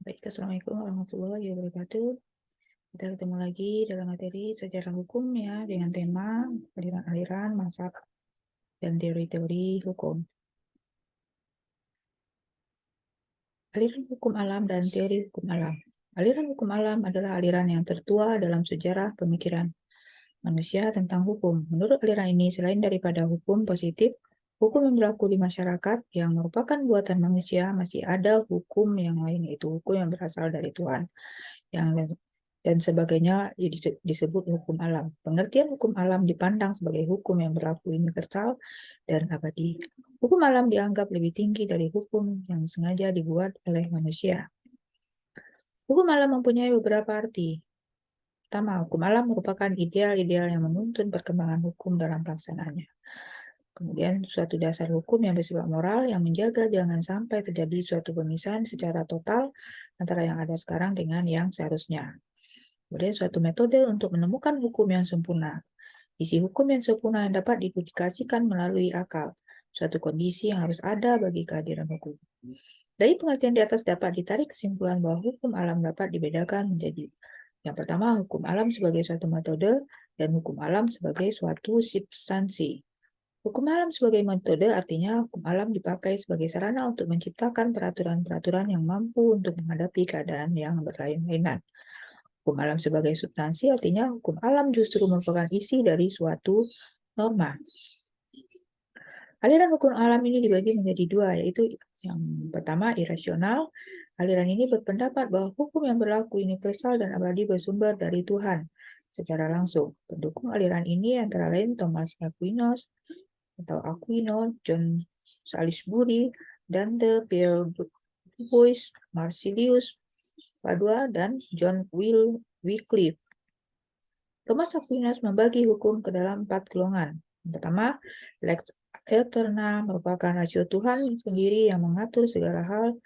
Baik, Assalamualaikum warahmatullahi wabarakatuh. Kita ketemu lagi dalam materi sejarah hukum ya, dengan tema aliran-aliran, mazhab, dan teori-teori hukum. Aliran hukum alam dan teori hukum alam. Aliran hukum alam adalah aliran yang tertua dalam sejarah pemikiran manusia tentang hukum. Menurut aliran ini, selain daripada hukum positif, hukum yang berlaku di masyarakat yang merupakan buatan manusia, masih ada hukum yang lain, yaitu hukum yang berasal dari Tuhan. Yang dan sebagainya disebut hukum alam. Pengertian hukum alam dipandang sebagai hukum yang berlaku universal dan abadi. Hukum alam dianggap lebih tinggi dari hukum yang sengaja dibuat oleh manusia. Hukum alam mempunyai beberapa arti. Pertama, hukum alam merupakan ideal-ideal yang menuntun perkembangan hukum dalam pelaksanaannya. Kemudian, suatu dasar hukum yang bersifat moral yang menjaga jangan sampai terjadi suatu pemisahan secara total antara yang ada sekarang dengan yang seharusnya. Kemudian suatu metode untuk menemukan hukum yang sempurna. Isi hukum yang sempurna yang dapat didedikasikan melalui akal. Suatu kondisi yang harus ada bagi kehadiran hukum. Dari pengertian di atas dapat ditarik kesimpulan bahwa hukum alam dapat dibedakan menjadi yang pertama, hukum alam sebagai suatu metode dan hukum alam sebagai suatu substansi. Hukum alam sebagai metode artinya hukum alam dipakai sebagai sarana untuk menciptakan peraturan-peraturan yang mampu untuk menghadapi keadaan yang berlain-lainan. Hukum alam sebagai substansi artinya hukum alam justru merupakan isi dari suatu norma. Aliran hukum alam ini dibagi menjadi dua, yaitu yang pertama irasional. Aliran ini berpendapat bahwa hukum yang berlaku universal dan abadi bersumber dari Tuhan secara langsung. Pendukung aliran ini antara lain Thomas Aquinas atau Aquino, John Salisbury, Dante, Pierre Dubois, Marsilius Padua, dan John Wycliffe. Thomas Aquinas membagi hukum ke dalam 4 golongan. Yang pertama, lex eterna merupakan rasio Tuhan sendiri yang mengatur segala hal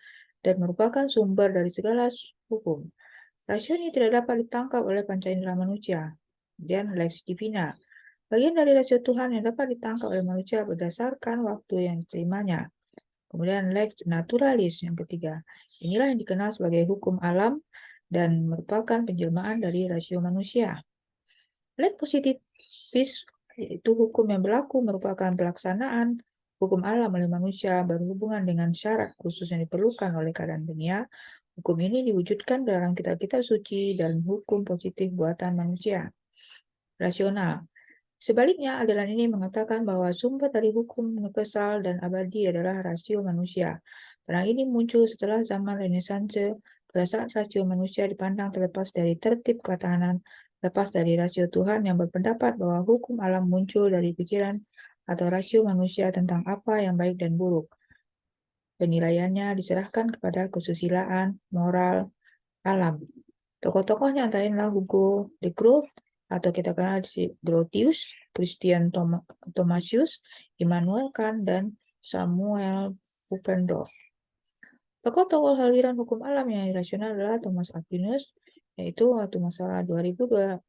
dan merupakan sumber dari segala hukum. Rasio ini tidak dapat ditangkap oleh panca indera manusia. Kemudian lex divina, bagian dari rasio Tuhan yang dapat ditangkap oleh manusia berdasarkan waktu yang diterimanya. Kemudian lex naturalis yang ketiga. Inilah yang dikenal sebagai hukum alam dan merupakan penjelmaan dari rasio manusia. Lex positivis, yaitu hukum yang berlaku merupakan pelaksanaan hukum alam oleh manusia berhubungan dengan syarat khusus yang diperlukan oleh keadaan dunia. Hukum ini diwujudkan dalam kitab-kitab suci dan hukum positif buatan manusia. Rasional. Sebaliknya, aliran ini mengatakan bahwa sumber dari hukum universal dan abadi adalah rasio manusia. Perang ini muncul setelah zaman Renaissance, pada saat rasio manusia dipandang terlepas dari tertib ketahanan, lepas dari rasio Tuhan yang berpendapat bahwa hukum alam muncul dari pikiran atau rasio manusia tentang apa yang baik dan buruk. Penilaiannya diserahkan kepada kesusilaan, moral, alam. Tokoh-tokohnya antara lain Hugo de Groot, atau kita kenal Grotius, Christian Thomasius, Immanuel Kant, dan Samuel Pufendorf. Tokoh-tokoh aliran hukum alam yang irasional adalah Thomas Aquinas, yaitu waktu masa 1225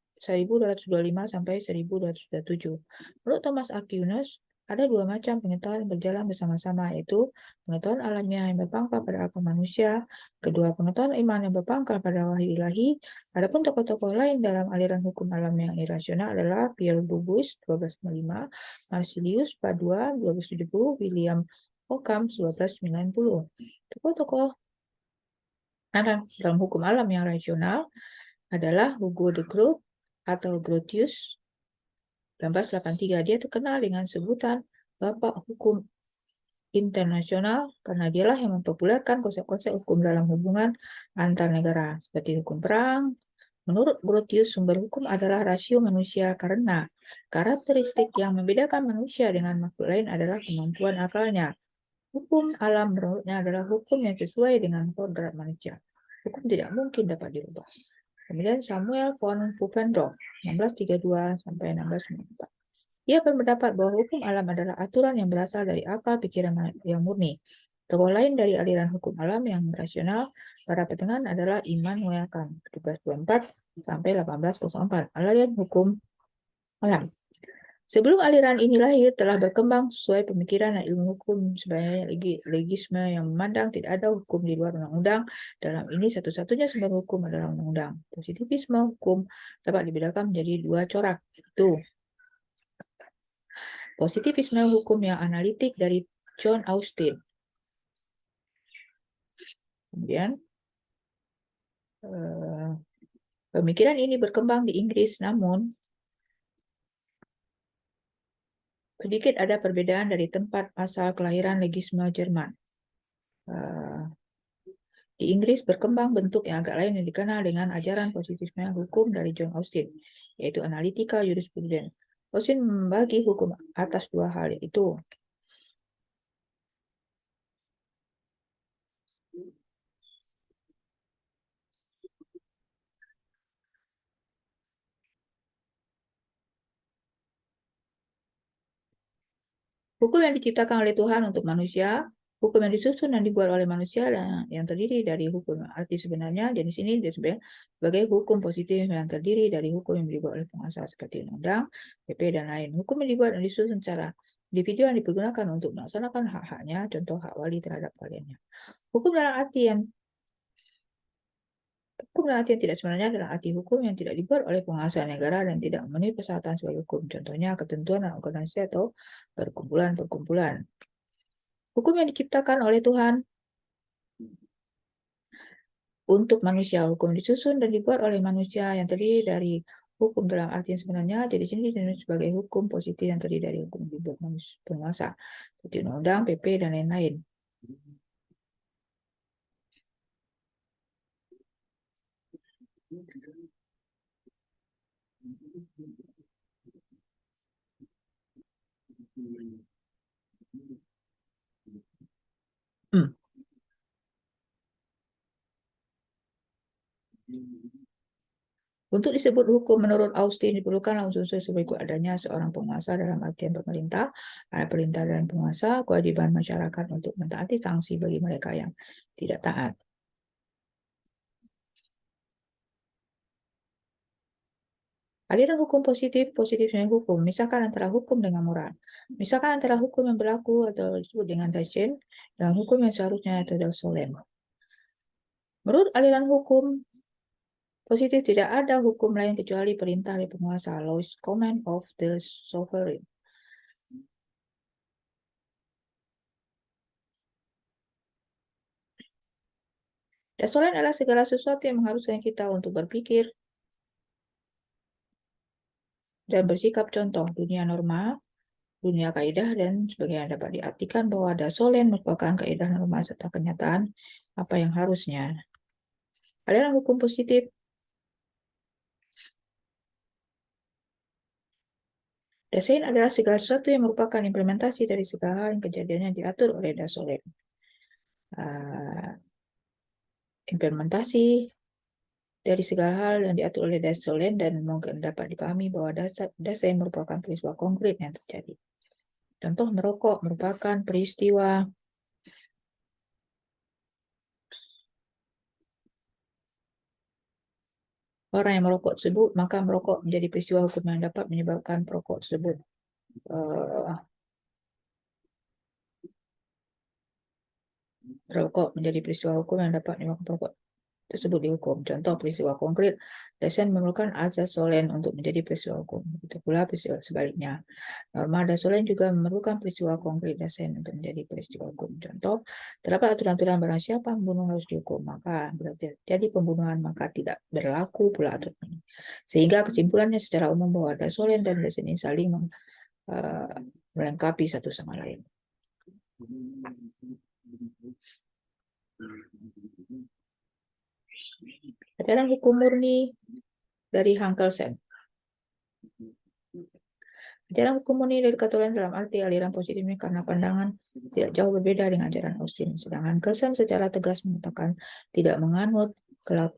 sampai 1227. Menurut Thomas Aquinas, ada dua macam pengetahuan yang berjalan bersama-sama, yaitu pengetahuan alamiah yang berpangkal pada akal manusia, kedua pengetahuan iman yang berpangkal pada wahyu ilahi. Adapun tokoh-tokoh lain dalam aliran hukum alam yang irasional adalah Pierre Dubois 1205, Marsilius Padua 1270, William Ockham 1290. Tokoh-tokoh dalam hukum alam yang rasional adalah Hugo de Groot atau Grotius 1983. Dia terkenal dengan sebutan Bapak Hukum Internasional karena dialah yang mempopulerkan konsep-konsep hukum dalam hubungan antar negara seperti hukum perang. Menurut Grotius, sumber hukum adalah rasio manusia karena karakteristik yang membedakan manusia dengan makhluk lain adalah kemampuan akalnya. Hukum alam menurutnya adalah hukum yang sesuai dengan kodrat manusia. Hukum tidak mungkin dapat dirubah. Kemudian Samuel von Pufendorf, 1632 sampai 1694. Ia berpendapat bahwa hukum alam adalah aturan yang berasal dari akal pikiran yang murni. Tokoh lain dari aliran hukum alam yang rasional pada pertengahan adalah Immanuel Kant, 1724 sampai 1804. Aliran hukum alam. Sebelum aliran ini lahir, telah berkembang sesuai pemikiran dan ilmu hukum sebenarnya legisme yang memandang tidak ada hukum di luar undang-undang. Dalam ini satu-satunya sumber hukum adalah undang-undang. Positivisme hukum dapat dibedakan menjadi dua corak, yaitu positivisme hukum yang analitik dari John Austin. Kemudian pemikiran ini berkembang di Inggris, namun sedikit ada perbedaan dari tempat asal kelahiran legisme Jerman. Di Inggris berkembang bentuk yang agak lain yang dikenal dengan ajaran positivisme hukum dari John Austin, yaitu analytical jurisprudence. Austin membagi hukum atas dua hal, yaitu hukum yang diciptakan oleh Tuhan untuk manusia, hukum yang disusun dan dibuat oleh manusia dan yang terdiri dari hukum. Arti sebenarnya jenis ini disebut sebagai hukum positif yang terdiri dari hukum yang dibuat oleh penguasa seperti undang-undang, PP, dan lain. Hukum yang dibuat dan disusun secara individu yang dipergunakan untuk melaksanakan hak-haknya, contoh hak wali terhadap kliennya. Hukum dalam arti yang tidak sebenarnya adalah arti hukum yang tidak dibuat oleh penguasa negara dan tidak memenuhi persyaratan sebagai hukum. Contohnya ketentuan dan organisasi atau perkumpulan-perkumpulan. Hukum yang diciptakan oleh Tuhan untuk manusia, hukum disusun dan dibuat oleh manusia yang terdiri dari hukum dalam arti yang sebenarnya, jadi sini disebut sebagai hukum positif yang terdiri dari hukum dibuat penguasa, seperti undang-undang, PP, dan lain-lain. Untuk disebut hukum menurut Austin diperlukan unsur-unsur berikut adanya seorang penguasa dalam artian pemerintah, ada perintah dan penguasa, kewajiban masyarakat untuk mentaati sanksi bagi mereka yang tidak taat. Aliran hukum positifnya hukum, misalkan antara hukum dengan moral. Misalkan antara hukum yang berlaku atau disebut dengan Dasein dan hukum yang seharusnya atau Dasolen. Menurut aliran hukum positif tidak ada hukum lain kecuali perintah dari penguasa, law is command of the sovereign. Dasolen adalah segala sesuatu yang mengharuskan kita untuk berpikir dan bersikap, contoh dunia norma, dunia kaidah, dan sebagainya. Dapat diartikan bahwa dasolen merupakan kaidah norma serta kenyataan apa yang harusnya. Aliran hukum positif Dasein adalah segala sesuatu yang merupakan implementasi dari segala hal yang kejadiannya diatur oleh dasolen. Implementasi dari segala hal yang diatur oleh dasolen dan mungkin dapat dipahami bahwa dasein merupakan peristiwa konkret yang terjadi. Contoh, merokok merupakan peristiwa orang yang merokok tersebut, maka merokok menjadi peristiwa hukum yang dapat menyebabkan perokok tersebut merokok menjadi peristiwa hukum yang dapat menyebabkan perokok tersebut dihukum. Contoh peristiwa konkret, dasein memerlukan azas solen untuk menjadi peristiwa hukum. Begitu pula peristiwa sebaliknya. Norma dasolen juga memerlukan peristiwa konkret dasein untuk menjadi peristiwa hukum. Contoh, terdapat aturan-aturan barang siapa membunuh harus dihukum, maka berarti jadi pembunuhan maka tidak berlaku pula aturan ini. Sehingga kesimpulannya secara umum bahwa dasolen dan dasein ini saling melengkapi satu sama lain. Ajaran hukum murni dari Hankelsen. Ajaran hukum murni dari Katolik dalam arti aliran positifnya karena pandangan tidak jauh berbeda dengan ajaran Austin. Sedangkan Kelsen secara tegas mengatakan tidak menganut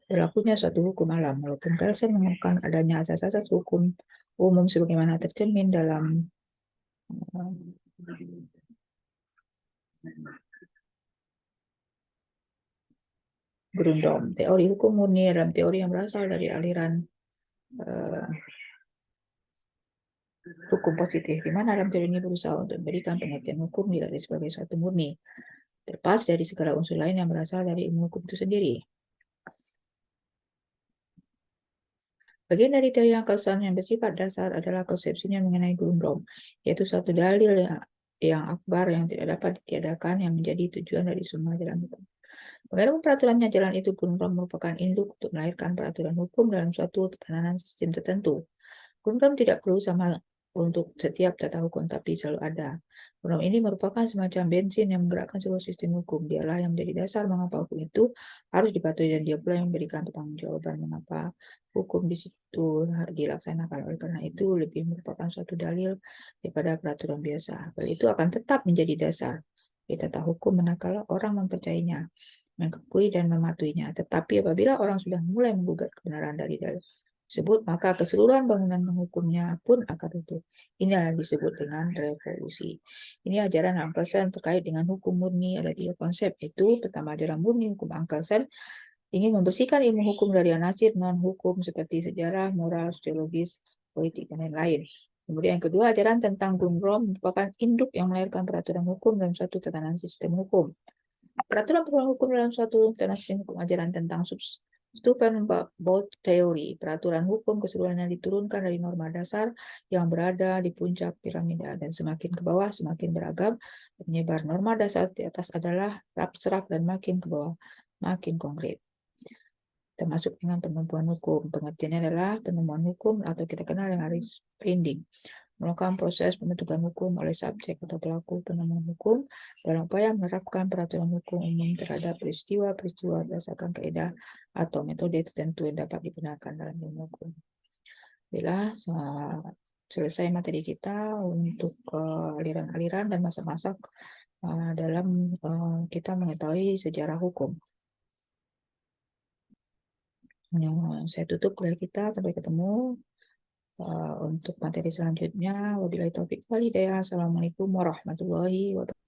berlakunya suatu hukum alam, walaupun Kelsen mengatakan adanya asas-asas hukum umum sebagaimana tercermin dalam Grundom. Teori hukum murni dalam teori yang berasal dari aliran Hukum positif, di mana dalam teori ini berusaha untuk memberikan pengertian hukum tidak sebagai suatu murni, terlepas dari segala unsur lain yang berasal dari ilmu hukum itu sendiri. Bagian dari teori akal yang bersifat dasar adalah konsepsinya mengenai Grundrom, yaitu suatu dalil yang akbar yang tidak dapat ditiadakan yang menjadi tujuan dari semua jalan hukum. Walaupun peraturannya jalan itu Grundrom merupakan induk untuk melahirkan peraturan hukum dalam suatu tatanan sistem tertentu. Program tidak perlu sama untuk setiap tata hukum, tapi selalu ada. Program ini merupakan semacam bensin yang menggerakkan seluruh sistem hukum. Dialah yang menjadi dasar mengapa hukum itu harus dipatuhi dan dia pula yang memberikan pertanggungjawaban mengapa hukum di situ dilaksanakan. Oleh karena itu, lebih merupakan suatu dalil daripada peraturan biasa. Hal itu akan tetap menjadi dasar di tata hukum manakala orang mempercayainya, mengakui dan mematuhinya. Tetapi apabila orang sudah mulai menggugat kebenaran dari dalil tersebut, maka keseluruhan bangunan hukumnya pun akan runtuh. Ini yang disebut dengan revolusi. Ini ajaran Ankelsen terkait dengan hukum murni. Ada 3 konsep, yaitu pertama ajaran murni hukum Ankelsen ingin membersihkan ilmu hukum dari anasir non-hukum seperti sejarah, moral, sosiologis, politik, dan lain-lain. Kemudian yang kedua, ajaran tentang Grundrom merupakan induk yang melahirkan peraturan hukum dalam suatu tatanan sistem hukum. Peraturan hukum dalam suatu tatanan sistem hukum, ajaran tentang Steuvenbord teori, peraturan hukum keseluruhannya diturunkan dari norma dasar yang berada di puncak piramida dan semakin ke bawah semakin beragam, menyebar. Norma dasar di atas adalah abstrak dan makin ke bawah makin konkret. Termasuk dengan penemuan hukum. Pengertiannya adalah penemuan hukum atau kita kenal dengan finding, melakukan proses pembentukan hukum oleh subjek atau pelaku penemuan hukum dalam upaya menerapkan peraturan hukum umum terhadap peristiwa-peristiwa berdasarkan kaidah atau metode tertentu yang dapat digunakan dalam ilmu hukum. Bila selesai materi kita untuk aliran-aliran dan masa-masa dalam kita mengetahui sejarah hukum. Saya tutup kuliah kita, sampai ketemu untuk materi selanjutnya. Wabillahi taufiq wal hidayah. Assalamualaikum warahmatullahi wabarakatuh.